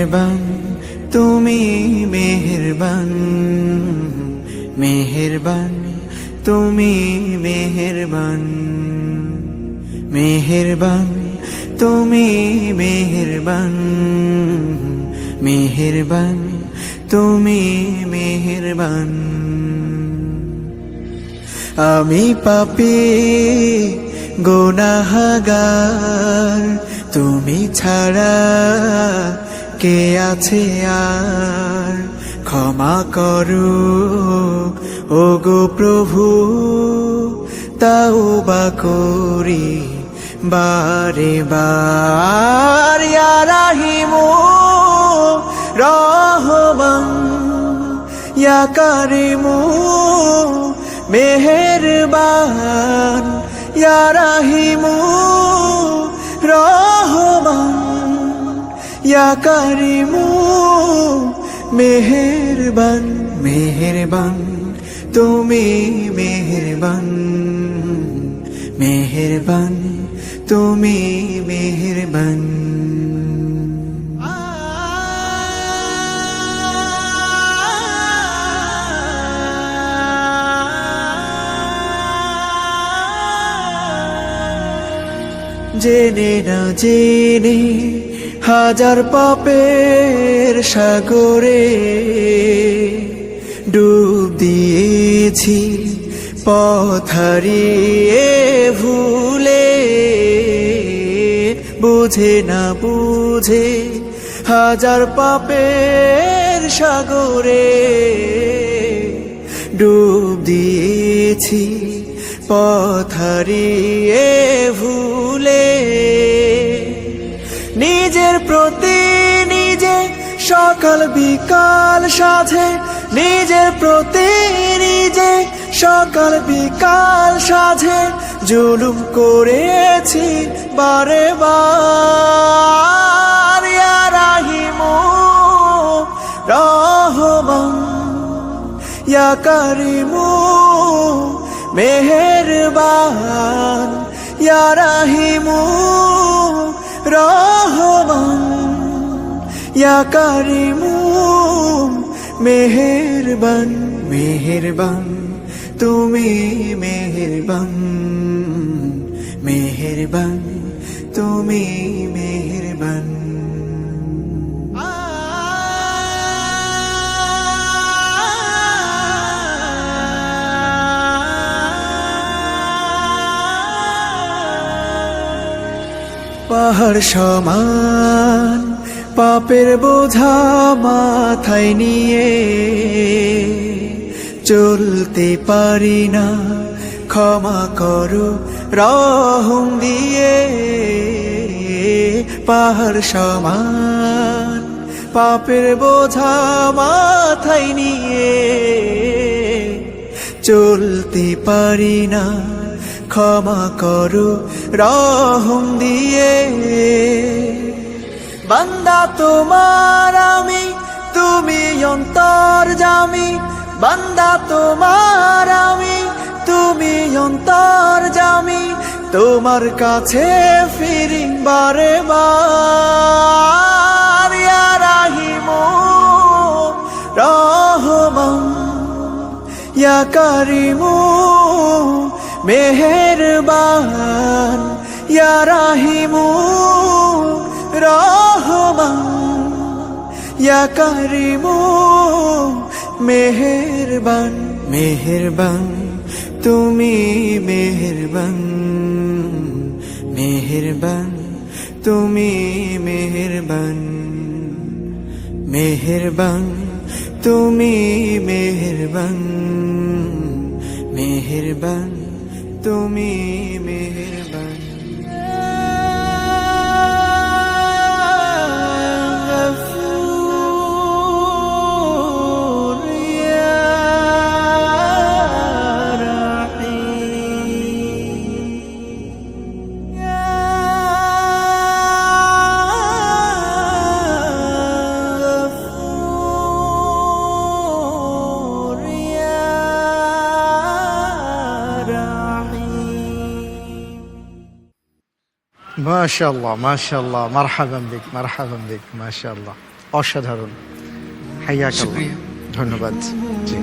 মেহেরবান তুমি মেহেরবান, মেহেরবান তুমি মেহেরবান, মেহেরবান তুমি মেহেরবান, মেহেরবান তুমি মেহেরবান। আমি পাপী গুনাহগার, তুমি ছাড়া কে আছে আর? ক্ষমা করো ওগো প্রভু, তাওবা করি বারে বার। ইয়া রাহিমু রহমান, ইয়া কারিমু মেহেরবান, ইয়া রাহিমু রহমান, ইয়া কারিমু মেহেরবান। মেহেরবান তুমি মেহেরবান, মেহেরবান তুমি মেহেরবান। জেনে না জেনে হাজার পাপের সাগরে ডুব দিয়েছি, পথ হারিয়ে ভুলে। বুঝে না বুঝে হাজার পাপের সাগরে ডুব দিয়েছি, পথ হারিয়ে ভুলে। নিজের প্রতি নিজে সকাল বিকাল সাধে, নিজের প্রতি নিজে সকাল বিকাল সাধে জুলুম করেছি বারে বার। ইয়া রাহিমু রহমান, ইয়া কারিমু মেহেরবান, ইয়া রাহিমু রহমান, ইয়া কারিমু মেহেরবান। মেহেরবান তুমি মেহেরবান, মেহেরবান তুমি মেহেরবান। পাহাড় সমান পাপের বোঝা মাথায় নিয়ে চলতে পারি না, ক্ষমা করো রহম দিয়ে। পাহাড় সমান পাপের বোঝা মাথায় নিয়ে চলতে পারি না, ক্ষমা করো রহম দিয়ে। বান্দা তোমার আমি, তুমি অন্তর্যামী। বান্দা তোমার আমি, তুমি অন্তর্যামী। তোমার কাছে ফিরি বারে বার। ইয়া রাহিমু রহমান, ইয়া কারিমু মেহেরবান, ইয়া রাহিমু রহমান, ইয়া কারিমু মেহেরবান। মেহেরবান তুমি মেহেরবান, মেহেরবান তুমি মেহেরবান, মেহেরবান তুমি মেহেরবান, মেহেরবান তুমি মেহেরবান। ما شاء الله ما شاء الله، مرحبا بك مرحبا بك، ما شاء الله. অসাধারণ। হাইয়া শুক্রিয়া। ধন্যবাদ। জি।